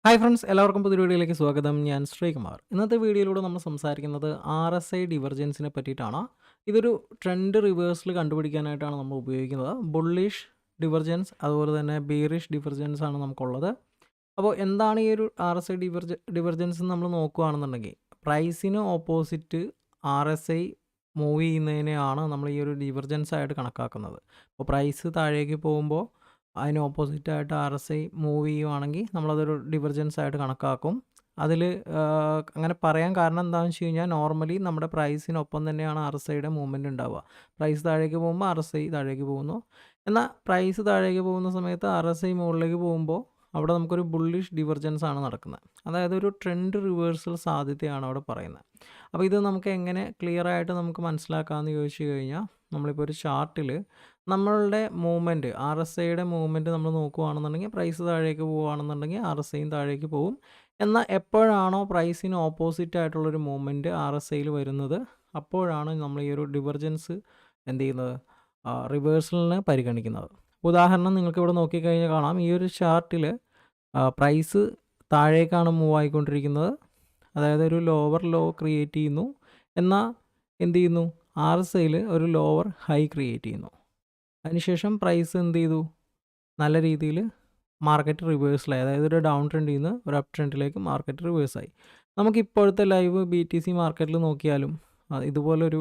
Hi friends, എല്ലാവർക്കും പുതിയ വീഡിയോയിലേക്ക് സ്വാഗതം. ഞാൻ ശ്രീകുമാർ. ഇന്നത്തെ വീഡിയോയിലൂടെ നമ്മൾ സംസാരിക്കുന്നത് RSI ഡിവർജൻസിനെ പറ്റിയിട്ടാണ്. ഇതൊരു ട്രെൻഡ് റിവേഴ്സൽ കണ്ടുപിടിക്കാനായിട്ടാണ് നമ്മൾ ഉപയോഗിക്കുന്നത്. ബുള്ളിഷ് ഡിവർജൻസ് അതുപോലെ തന്നെ ബെയറിഷ് ഡിവർജൻസ് ആണ് നമുക്കുള്ളത്. അപ്പോൾ എന്താണ് ഈ ഒരു RSI ഡിവർജൻസ് എന്ന് നമ്മൾ നോക്കുകയാണെന്നുണ്ടെങ്കിൽ, പ്രൈസിന് ഓപ്പോസിറ്റ് RSI മൂവ് ചെയ്യുന്നതിനെയാണ് നമ്മൾ ഈ ഒരു ഡിവർജൻസ് ആയിട്ട് കണക്കാക്കുന്നത്. അപ്പോൾ പ്രൈസ് താഴേക്ക് പോകുമ്പോൾ അതിന് ഓപ്പോസിറ്റായിട്ട് RSI മൂവ് ചെയ്യുവാണെങ്കിൽ നമ്മളതൊരു ഡിവർജൻസ് ആയിട്ട് കണക്കാക്കും. അതിൽ അങ്ങനെ പറയാൻ കാരണം എന്താണെന്ന് വെച്ച് കഴിഞ്ഞാൽ, നോർമലി നമ്മുടെ പ്രൈസിനൊപ്പം തന്നെയാണ് RSIയുടെ മൂവ്മെൻറ്റ് ഉണ്ടാവുക. പ്രൈസ് താഴേക്ക് പോകുമ്പോൾ RSI താഴേക്ക് പോകുന്നു. എന്നാൽ പ്രൈസ് താഴേക്ക് പോകുന്ന സമയത്ത് RSI മുകളിലേക്ക് പോകുമ്പോൾ അവിടെ നമുക്കൊരു ബുള്ളിഷ് ഡിവർജൻസ് ആണ് നടക്കുന്നത്. അതായത് ഒരു ട്രെൻഡ് റിവേഴ്സൽ സാധ്യതയാണ് അവിടെ പറയുന്നത്. അപ്പോൾ ഇത് നമുക്ക് എങ്ങനെ ക്ലിയർ ആയിട്ട് നമുക്ക് മനസ്സിലാക്കാമെന്ന് ചോദിച്ചു കഴിഞ്ഞാൽ, നമ്മളിപ്പോൾ ഒരു ചാർട്ടിൽ നമ്മളുടെ മൂവ്മെൻറ്റ് RSIയുടെ മൂവ്മെൻറ്റ് നമ്മൾ നോക്കുകയാണെന്നുണ്ടെങ്കിൽ, പ്രൈസ് താഴേക്ക് പോവുകയാണെന്നുണ്ടെങ്കിൽ RSIയും താഴേക്ക് പോകും. എന്നാൽ എപ്പോഴാണോ പ്രൈസിന് ഓപ്പോസിറ്റ് ആയിട്ടുള്ളൊരു മൂവ്മെൻറ്റ് RSIയിൽ വരുന്നത്, അപ്പോഴാണ് നമ്മൾ ഈ ഒരു ഡിവർജൻസ് എന്ത് ചെയ്യുന്നത്, റിവേഴ്സലിനെ പരിഗണിക്കുന്നത്. ഉദാഹരണം നിങ്ങൾക്ക് ഇവിടെ നോക്കിക്കഴിഞ്ഞാൽ കാണാം, ഈ ഒരു ചാർട്ടിൽ പ്രൈസ് താഴേക്കാണ് മൂവ് ആയിക്കൊണ്ടിരിക്കുന്നത്. അതായത് ഒരു ലോവർ ലോ ക്രിയേറ്റ് ചെയ്യുന്നു. എന്നാൽ എന്ത് ചെയ്യുന്നു, RSIയിൽ ഒരു ലോവർ ഹൈ ക്രിയേറ്റ് ചെയ്യുന്നു. അതിനുശേഷം പ്രൈസ് എന്ത് ചെയ്തു, നല്ല രീതിയിൽ മാർക്കറ്റ് റിവേഴ്സലായി. അതായത് ഒരു ഡൗൺ ട്രെൻഡിൽ നിന്ന് ഒരു അപ്പ് ട്രെൻഡിലേക്ക് മാർക്കറ്റ് റിവേഴ്സായി. നമുക്ക് ഇപ്പോഴത്തെ ലൈവ് BTC മാർക്കറ്റിൽ നോക്കിയാലും ഇതുപോലൊരു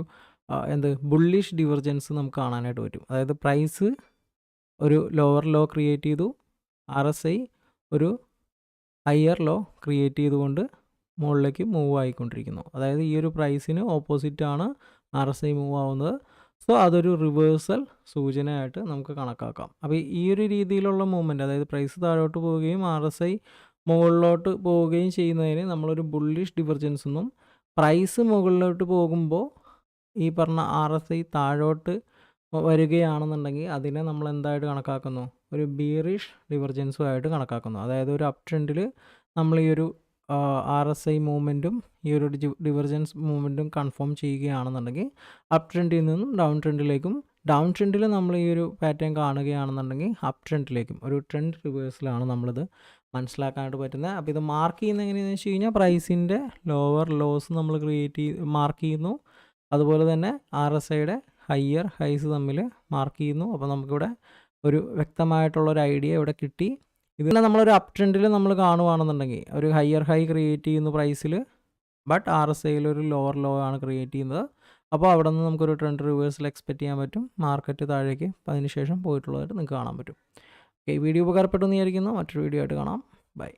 ബുള്ളിഷ് ഡിവർജൻസ് നമുക്ക് കാണാനായിട്ട് പറ്റും. അതായത് പ്രൈസ് ഒരു ലോവർ ലോ ക്രിയേറ്റ് ചെയ്തു, RSI ഒരു ഹയർ ലോ ക്രിയേറ്റ് ചെയ്തുകൊണ്ട് മുകളിലേക്ക് മൂവ് ആയിക്കൊണ്ടിരിക്കുന്നു. അതായത് ഈ ഒരു പ്രൈസിന് ഓപ്പോസിറ്റാണ് RSI മൂവ് ആവുന്നത്. സോ അതൊരു റിവേഴ്സൽ സൂചനയായിട്ട് നമുക്ക് കണക്കാക്കാം. അപ്പോൾ ഈ ഒരു രീതിയിലുള്ള മൂവ്മെൻറ്റ്, അതായത് പ്രൈസ് താഴോട്ട് പോവുകയും RSI മുകളിലോട്ട് പോവുകയും ചെയ്യുന്നതിന് നമ്മളൊരു ബുള്ളിഷ് ഡിവർജൻസ് എന്നും, പ്രൈസ് മുകളിലോട്ട് പോകുമ്പോൾ ഈ പറഞ്ഞ RSI താഴോട്ട് വരികയാണെന്നുണ്ടെങ്കിൽ അതിനെ നമ്മൾ എന്തായിട്ട് കണക്കാക്കുന്നു, ഒരു ബിയറിഷ് ഡിവർജൻസും ആയിട്ട് കണക്കാക്കുന്നു. അതായത് ഒരു അപ്പ് ട്രെൻഡിൽ നമ്മൾ ഈ ഒരു RSI മൂവ്മെൻറ്റും ഈ ഒരു ഡിവർജൻസ് മൂവ്മെൻറ്റും കൺഫേം ചെയ്യുകയാണെന്നുണ്ടെങ്കിൽ, അപ്പ് ട്രെൻഡിൽ നിന്നും ഡൗൺ ട്രെൻഡിലേക്കും, ഡൗൺ ട്രെൻഡിൽ നമ്മൾ ഈ ഒരു പാറ്റേൺ കാണുകയാണെന്നുണ്ടെങ്കിൽ അപ്പ് ട്രെൻഡിലേക്കും ഒരു ട്രെൻഡ് റിവേഴ്സലാണ് നമ്മളിത് മനസ്സിലാക്കാനായിട്ട് പറ്റുന്നത്. അപ്പോൾ ഇത് മാർക്ക് ചെയ്യുന്നത് എങ്ങനെയാണെന്ന് വെച്ച് കഴിഞ്ഞാൽ, പ്രൈസിൻ്റെ ലോവർ ലോസ് നമ്മൾ മാർക്ക് ചെയ്യുന്നു. അതുപോലെ തന്നെ RSIയുടെ ഹയർ ഹൈസ് തമ്മിൽ മാർക്ക് ചെയ്യുന്നു. അപ്പോൾ നമുക്കിവിടെ ഒരു വ്യക്തമായിട്ടുള്ളൊരു ഐഡിയ ഇവിടെ കിട്ടി. ഇതിനെ നമ്മളൊരു അപ്പ് ട്രെൻഡിൽ നമ്മൾ കാണുകയാണെന്നുണ്ടെങ്കിൽ ഒരു ഹയർ ഹൈ ക്രിയേറ്റ് ചെയ്യുന്നു പ്രൈസിൽ, ബട്ട് RSIയിൽ ഒരു ലോവർ ലോ ആണ് ക്രിയേറ്റ് ചെയ്യുന്നത്. അപ്പോൾ അവിടെ നിന്ന് നമുക്കൊരു ട്രെൻഡ് റിവേഴ്സൽ എക്സ്പെക്റ്റ് ചെയ്യാൻ പറ്റും. മാർക്കറ്റ് താഴേക്ക് അതിനുശേഷം പോയിട്ടുള്ളതായിട്ട് നിങ്ങൾക്ക് കാണാൻ പറ്റും. ഓക്കെ, വീഡിയോ ഉപകാരപ്പെട്ടു എന്ന് വിചാരിക്കുന്നു. മറ്റൊരു വീഡിയോ ആയിട്ട് കാണാം. ബൈ.